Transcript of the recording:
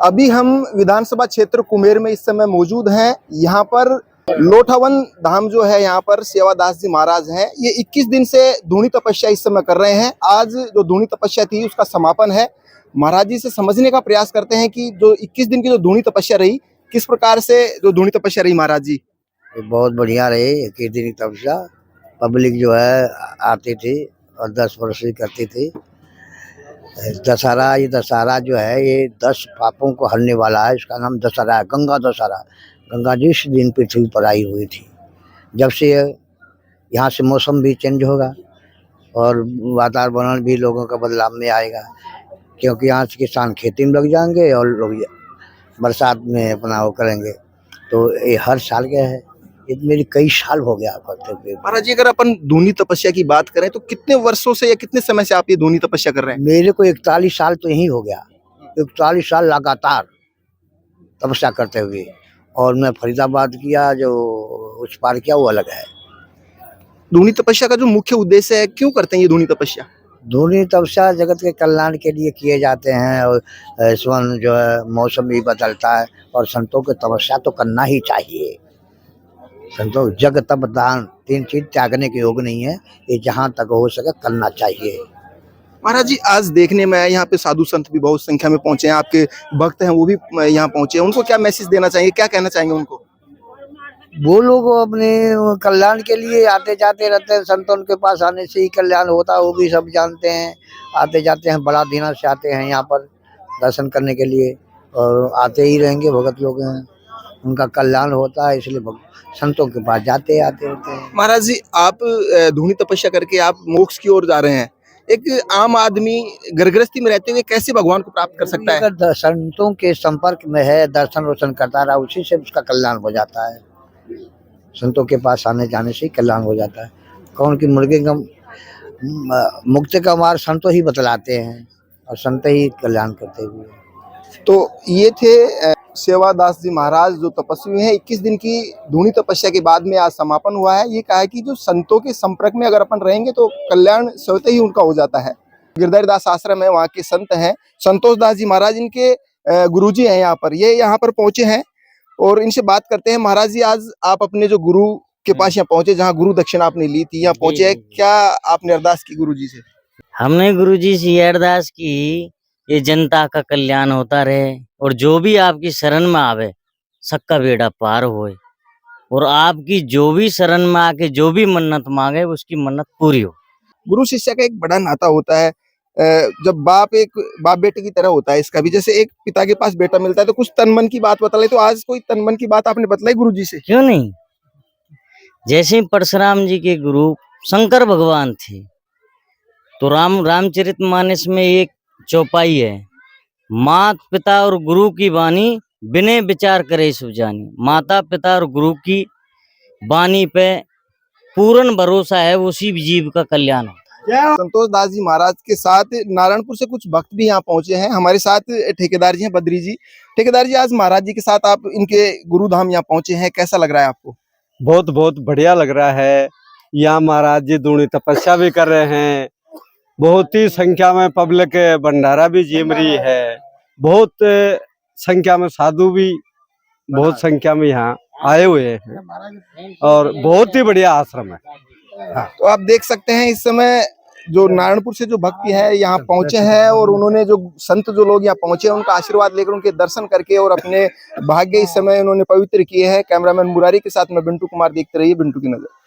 अभी हम विधानसभा क्षेत्र कुमेर में इस समय मौजूद हैं। यहाँ पर लोठावन धाम जो है, यहाँ पर सेवादास जी महाराज हैं। ये 21 दिन से धूनी तपस्या इस समय कर रहे हैं। आज जो धूनी तपस्या थी उसका समापन है। महाराज जी से समझने का प्रयास करते हैं कि जो 21 दिन की जो धूनी तपस्या रही, किस प्रकार से जो धूनी तपस्या रही महाराज जी। बहुत बढ़िया रही 21 दिन की तपस्या। पब्लिक जो है आती थी और 10 वर्ष भी करती थी। दशहरा, ये दशहरा जो है ये 10 पापों को हरने वाला है। इसका नाम दशहरा है, गंगा दशहरा। गंगा जी इस दिन पृथ्वी पर आई हुई थी। जब से यहाँ से मौसम भी चेंज होगा और वातावरण भी लोगों का बदलाव में आएगा, क्योंकि यहाँ से किसान खेती में लग जाएंगे और लोग बरसात में अपना वो करेंगे। तो ये हर साल का है। ये मेरी कई साल हो गया करते हुए। महाराज जी, अगर अपन धूनी तपस्या की बात करें तो कितने वर्षों से या कितने समय से आप ये धूनी तपस्या कर रहे हैं? मेरे को 41 साल तो यही हो गया। 41 साल लगातार तपस्या करते हुए। और मैं फरीदाबाद किया, जो उस पार किया वो अलग है। धूनी तपस्या का जो मुख्य उद्देश्य है, क्यों करते हैं ये धूनी तपस्या? धूनी तपस्या जगत के कल्याण के लिए किए जाते हैं। और स्वर्ण जो है मौसम भी बदलता है और संतों की तपस्या तो करना ही चाहिए। संतों जग तप दान 3 चीज त्यागने के योग नहीं है। ये जहाँ तक हो सके करना चाहिए। महाराज जी, आज देखने में आया यहाँ पे साधु संत भी बहुत संख्या में पहुंचे हैं, आपके भक्त हैं वो भी यहाँ पहुंचे हैं। उनको क्या मैसेज देना चाहिए, क्या कहना चाहेंगे उनको? वो लोग अपने कल्याण के लिए आते जाते रहते हैं। संतों के पास आने से ही कल्याण होता है, वो भी सब जानते हैं। आते जाते हैं, बड़ा दिनों से आते हैं यहाँ पर दर्शन करने के लिए और आते ही रहेंगे। भगत लोग हैं, उनका कल्याण होता है, इसलिए संतों के पास जाते आते रहते हैं। महाराज जी, आप धूनी तपस्या करके आप मोक्ष की ओर जा रहे हैं। एक आम आदमी गृहस्थी में रहते हुए कैसे भगवान को प्राप्त कर सकता है? अगर संतों के संपर्क में है, दर्शन रोशन करता रहा, उसी से उसका कल्याण हो जाता है। संतों के पास आने जाने से ही कल्याण हो जाता है। कौन की मुर्गे का मुक्ति का मार्ग संतों ही बतलाते हैं और संत ही कल्याण करते हुए। तो ये थे सेवादास जी महाराज, जो तपस्वी हैं। 21 दिन की धूनी तपस्या के बाद में आज समापन हुआ है। ये कहा है कि जो संतों के संपर्क में अगर अपन रहेंगे तो कल्याण स्वतः ही उनका हो जाता है। गिरधारी दास आश्रम है, वहाँ के संत हैं संतोष दास जी महाराज, इनके गुरुजी हैं यहाँ पर। ये यहाँ पर पहुंचे हैं और इनसे बात करते हैं। महाराज जी, आज आप अपने जो गुरु के पास यहाँ पहुंचे, जहाँ गुरु दक्षिणा आपने ली थी, यहाँ पहुंचे हैं, क्या आपने अरदास की गुरु जी से? हमने गुरुजी से अरदास की, ये जनता का कल्याण होता रहे और जो भी आपकी शरण में आवे सबका बेड़ा पार होए, और आपकी जो भी शरण में आके जो भी मन्नत मांगे उसकी मन्नत पूरी हो। गुरु शिष्य का एक बड़ा नाता होता है। जब एक बाप बेटे की तरह होता है इसका भी। जैसे एक पिता के पास बेटा मिलता है तो कुछ तन मन की बात बता ले, तो आज कोई तन मन की बात आपने बतलाई गुरु जी से? क्यों नहीं। जैसे परशुराम जी के गुरु शंकर भगवान थे, तो रामचरितमानस में एक चौपाई है, मात पिता और गुरु की वाणी बिने विचार करे सो जानी। माता पिता और गुरु की वाणी पे पूर्ण भरोसा है, उसी जीव का कल्याण होता है। संतोष दास जी महाराज के साथ नारायणपुर से कुछ भक्त भी यहाँ पहुंचे हैं। हमारे साथ ठेकेदार जी हैं, बद्री जी। ठेकेदार जी, आज महाराज जी के साथ आप इनके गुरुधाम यहाँ पहुंचे हैं, कैसा लग रहा है आपको? बहुत बहुत बढ़िया लग रहा है। यहाँ महाराज जी धूनी तपस्या भी कर रहे हैं। बहुत ही संख्या में पब्लिक भंडारा भी जिम रही है। बहुत संख्या में साधु भी बहुत संख्या में यहाँ आए हुए हैं और बहुत ही बढ़िया आश्रम है। हाँ, तो आप देख सकते हैं इस समय जो नारायणपुर से जो भक्ति है यहाँ पहुंचे हैं और उन्होंने जो संत जो लोग यहाँ पहुंचे हैं उनका आशीर्वाद लेकर, उनके दर्शन करके और अपने भाग्य इस समय उन्होंने पवित्र किए हैं। कैमरामैन मुरारी के साथ मैं बिंटू कुमार, देखते रहिए बिंटू की नजर।